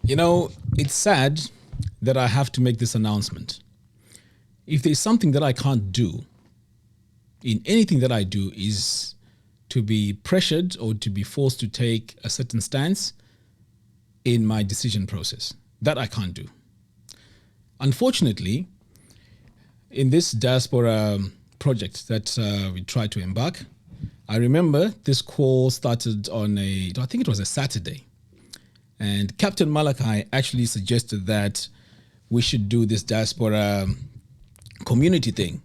You know, it's sad that I have to make this announcement. If there's something that I can't do in anything that I do is to be pressured or to be forced to take a certain stance in my decision process. That I can't do. Unfortunately, in this diaspora project that we tried to embark, I remember this call started on I think it was a Saturday. And Captain Malachi actually suggested that we should do this diaspora community thing,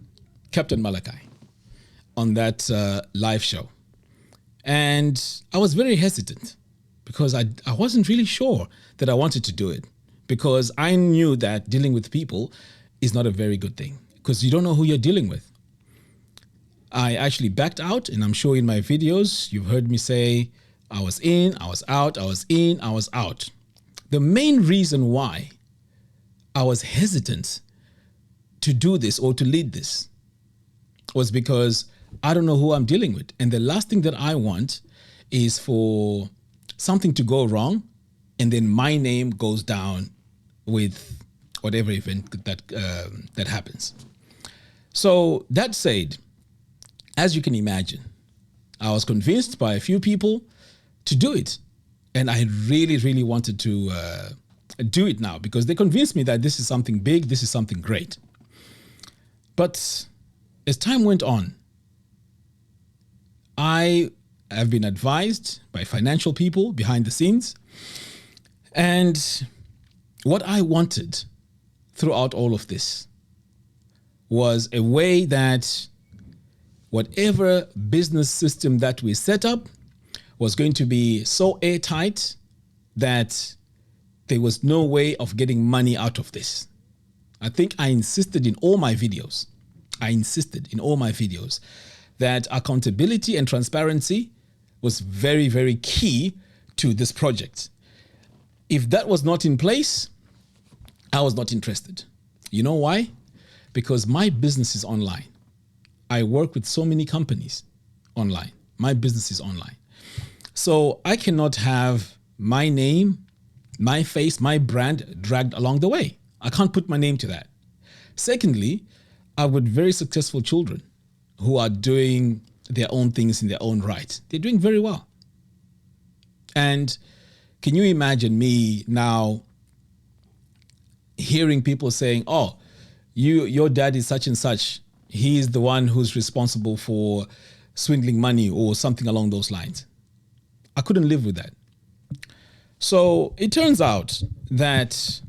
Captain Malachi, on that live show. And I was very hesitant because I wasn't really sure that I wanted to do it, because I knew that dealing with people is not a very good thing because you don't know who you're dealing with. I actually backed out, and I'm sure in my videos you've heard me say I was in, I was out, I was in, I was out. The main reason why I was hesitant to do this or to lead this was because I don't know who I'm dealing with. And the last thing that I want is for something to go wrong and then my name goes down with whatever event that happens. So that said, as you can imagine, I was convinced by a few people to do it. And I really, really wanted to do it now because they convinced me that this is something big, this is something great. But as time went on, I have been advised by financial people behind the scenes. And what I wanted throughout all of this was a way that whatever business system that we set up was going to be so airtight that there was no way of getting money out of this. I think I insisted in all my videos that accountability and transparency was very, very key to this project. If that was not in place, I was not interested. You know why? Because my business is online. I work with so many companies online. My business is online. So I cannot have my name, my face, my brand dragged along the way. I can't put my name to that. Secondly, I've got very successful children who are doing their own things in their own right. They're doing very well. And can you imagine me now hearing people saying, oh, your dad is such and such. He is the one who's responsible for swindling money or something along those lines. I couldn't live with that. So it turns out that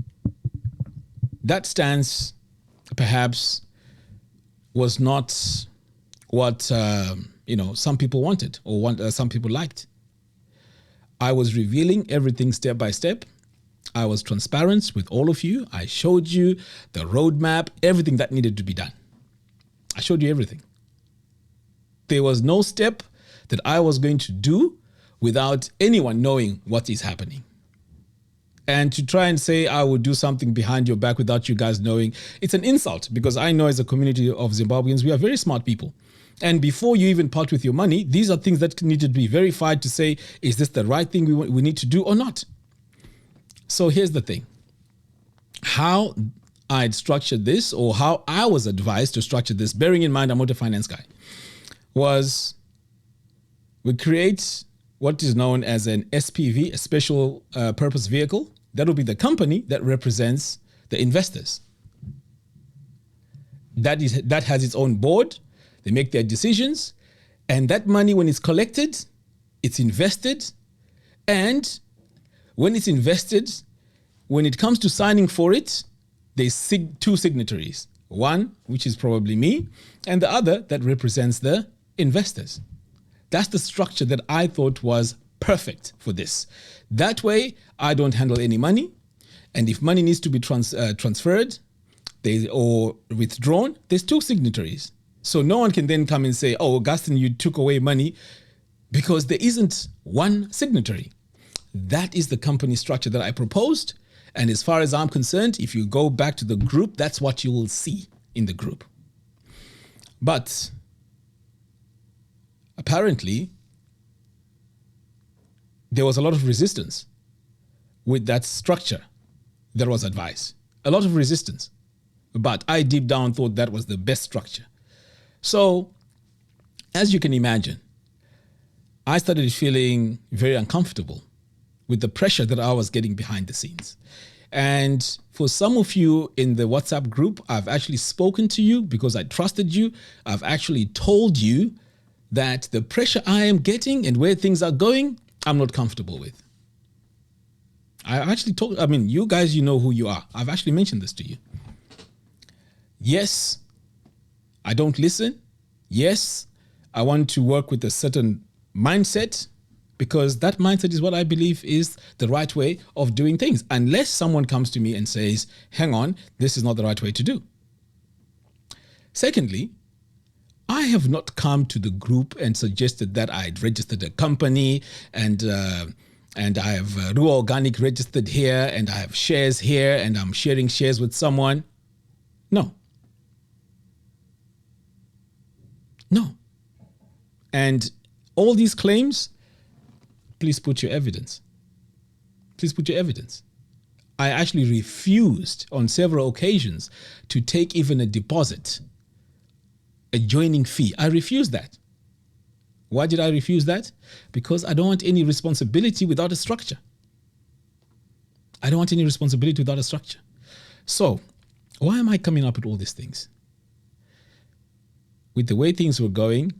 that stance perhaps was not what some people wanted or some people liked. I was revealing everything step by step. I was transparent with all of you. I showed you the roadmap, everything that needed to be done. I showed you everything. There was no step that I was going to do without anyone knowing what is happening. And to try and say I would do something behind your back without you guys knowing, it's an insult, because I know as a community of Zimbabweans, we are very smart people. And before you even part with your money, these are things that need to be verified to say, is this the right thing we need to do or not? So here's the thing. How I'd structured this, or how I was advised to structure this, bearing in mind I'm not a finance guy, was we create what is known as an SPV, a special purpose vehicle. That will be the company that represents the investors. That has its own board. They make their decisions. And that money, when it's collected, it's invested. And when it's invested, when it comes to signing for it, there's two signatories. One, which is probably me, and the other that represents the investors. That's the structure that I thought was perfect for this. That way, I don't handle any money. And if money needs to be transferred or withdrawn, there's two signatories. So no one can then come and say, oh, Augustine, you took away money, because there isn't one signatory. That is the company structure that I proposed. And as far as I'm concerned, if you go back to the group, that's what you will see in the group. But apparently, there was a lot of resistance with that structure that was advised. A lot of resistance. But I deep down thought that was the best structure. So, as you can imagine, I started feeling very uncomfortable with the pressure that I was getting behind the scenes. And for some of you in the WhatsApp group, I've actually spoken to you because I trusted you. I've actually told you that the pressure I am getting and where things are going, I'm not comfortable with. I actually told, you guys, you know who you are. I've actually mentioned this to you. Yes, I don't listen. Yes, I want to work with a certain mindset because that mindset is what I believe is the right way of doing things. Unless someone comes to me and says, hang on, this is not the right way to do. Secondly, I have not come to the group and suggested that I'd registered a company and I have Ruwa Organic registered here and I have shares here and I'm sharing shares with someone. No. And all these claims, please put your evidence. Please put your evidence. I actually refused on several occasions to take even a deposit, a joining fee. I refused that. Why did I refuse that? Because I don't want any responsibility without a structure. I don't want any responsibility without a structure. So, why am I coming up with all these things? With the way things were going,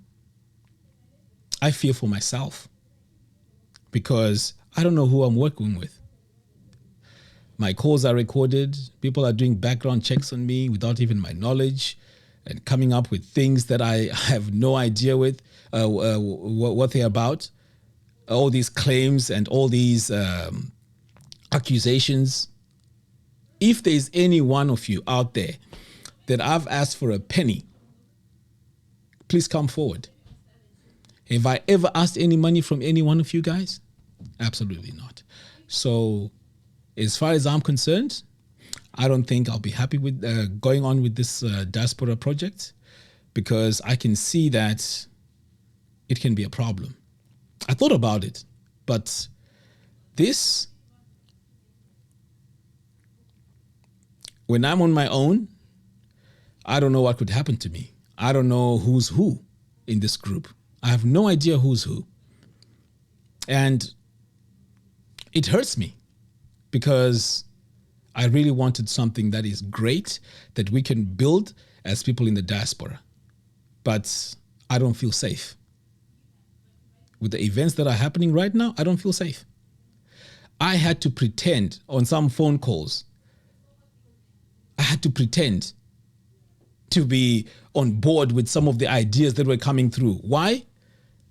I fear for myself because I don't know who I'm working with. My calls are recorded. People are doing background checks on me without even my knowledge and coming up with things that I have no idea with what they're about. All these claims and all these accusations. If there's any one of you out there that I've asked for a penny, please come forward. Have I ever asked any money from any one of you guys? Absolutely not. So as far as I'm concerned, I don't think I'll be happy with going on with this Diaspora project because I can see that it can be a problem. I thought about it, but this, when I'm on my own, I don't know what could happen to me. I don't know who's who in this group. I have no idea who's who. And it hurts me because I really wanted something that is great that we can build as people in the diaspora. But I don't feel safe. With the events that are happening right now, I don't feel safe. I had to pretend on some phone calls. I had to pretend to be on board with some of the ideas that were coming through. Why?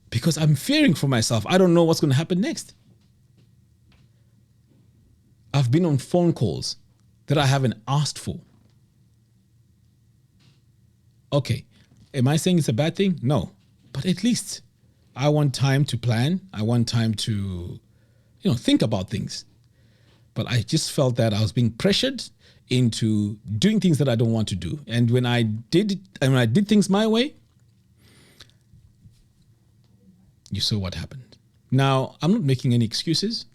Because I'm fearing for myself. I don't know what's going to happen next. I've been on phone calls that I haven't asked for. Okay, am I saying it's a bad thing? No, but at least I want time to plan. I want time to, think about things. But I just felt that I was being pressured into doing things that I don't want to do. And when I did things my way, you saw what happened. Now, I'm not making any excuses.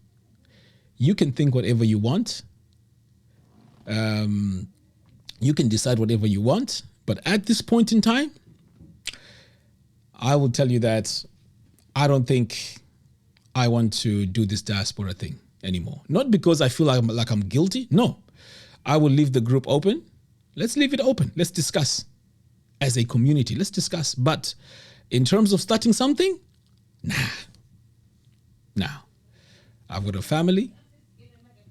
You can think whatever you want. You can decide whatever you want. But at this point in time, I will tell you that I don't think I want to do this diaspora thing anymore. Not because I feel like I'm guilty. No. I will leave the group open. Let's leave it open. Let's discuss. As a community, let's discuss. But in terms of starting something, nah. I've got a family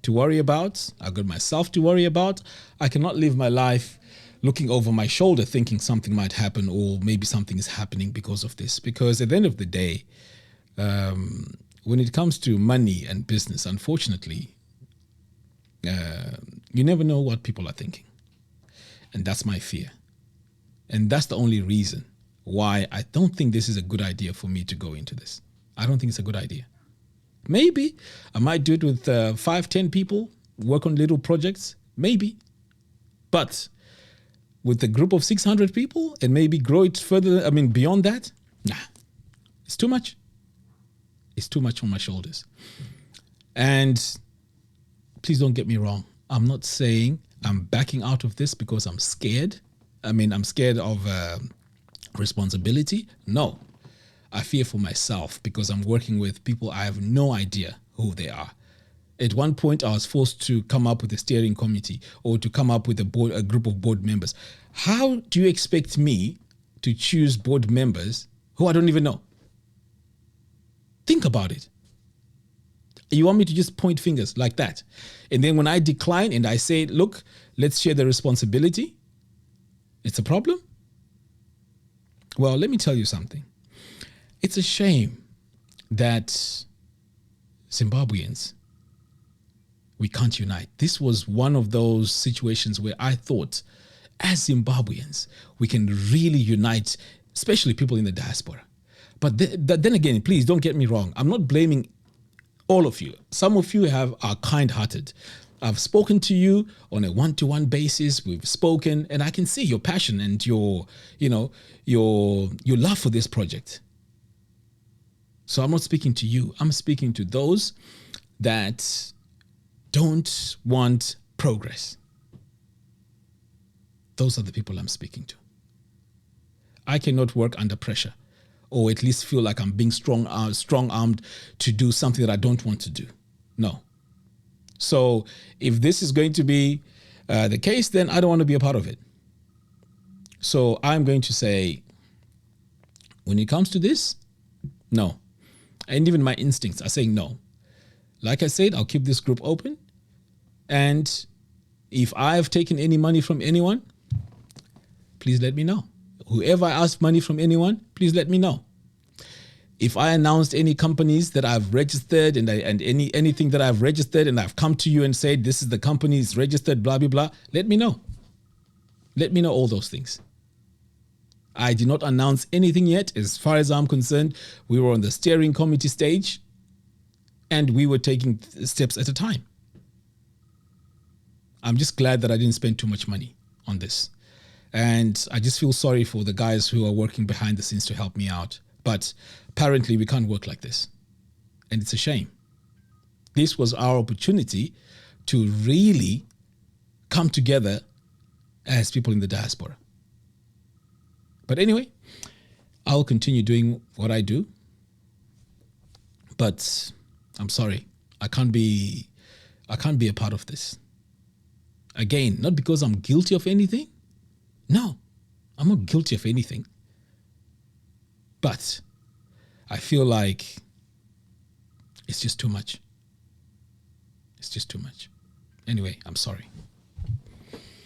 to worry about. I've got myself to worry about. I cannot live my life looking over my shoulder thinking something might happen or maybe something is happening because of this. Because at the end of the day, when it comes to money and business, unfortunately, you never know what people are thinking. And that's my fear. And that's the only reason why I don't think this is a good idea for me to go into this. I don't think it's a good idea. Maybe I might do it with 5-10 people, work on little projects, maybe. But with a group of 600 people and maybe grow it further, beyond that, it's too much. It's too much on my shoulders. And please don't get me wrong. I'm not saying I'm backing out of this because I'm scared. I'm scared of responsibility. No, I fear for myself because I'm working with people I have no idea who they are. At one point, I was forced to come up with a steering committee or to come up with a group of board members. How do you expect me to choose board members who I don't even know? Think about it. You want me to just point fingers like that? And then when I decline and I say, look, let's share the responsibility, it's a problem? Well, let me tell you something. It's a shame that Zimbabweans, we can't unite. This was one of those situations where I thought, as Zimbabweans, we can really unite, especially people in the diaspora. But then again, please don't get me wrong. I'm not blaming all of you. Some of you are kind-hearted. I've spoken to you on a one-to-one basis. We've spoken, and I can see your passion and your love for this project. So I'm not speaking to you. I'm speaking to those that don't want progress. Those are the people I'm speaking to. I cannot work under pressure, or at least feel like I'm being strong-armed to do something that I don't want to do. No. So if this is going to be the case, then I don't want to be a part of it. So I'm going to say, when it comes to this, no. And even my instincts are saying no. Like I said, I'll keep this group open. And if I've taken any money from anyone, please let me know. Whoever I asked money from anyone, please let me know. If I announced any companies that I've registered and anything that I've registered and I've come to you and said, this is the company, it's registered, blah, blah, blah, let me know. Let me know all those things. I did not announce anything yet. As far as I'm concerned, we were on the steering committee stage and we were taking steps at a time. I'm just glad that I didn't spend too much money on this. And I just feel sorry for the guys who are working behind the scenes to help me out. But apparently we can't work like this. And it's a shame. This was our opportunity to really come together as people in the diaspora. But anyway, I'll continue doing what I do. But I'm sorry, I can't be a part of this. Again, not because I'm guilty of anything. No, I'm not guilty of anything. But I feel like it's just too much. It's just too much. Anyway, I'm sorry.